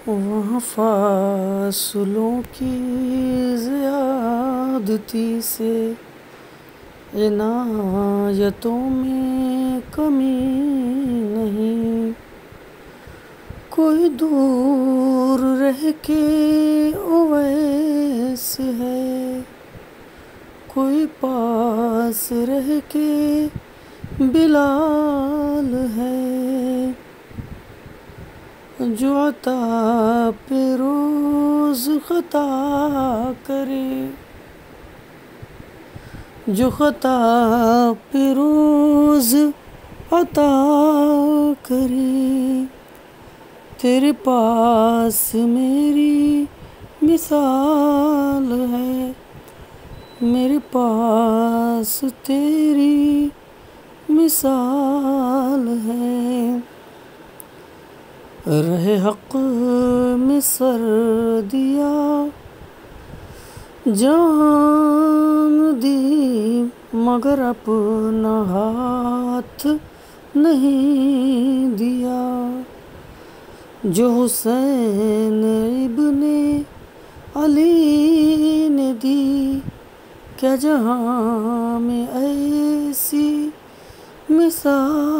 وہاں فاصلوں کی زیادتی سے عنایتوں میں کمی نہیں، کوئی دور رہ کے اویس ہے، کوئی پاس رہ کے بلال ہے، جو عطا پہ روز خطا کرے، جو خطا پہ روز عطا کرے، تیرے پاس میری مثال ہے، میرے پاس تیری مثال ہے، رہ حق میں سر دیا جان دی، مگر اپنا ہاتھ نہیں دیا، جو حسین ابن علی نے دی، کیا جہاں میں ایسی مثال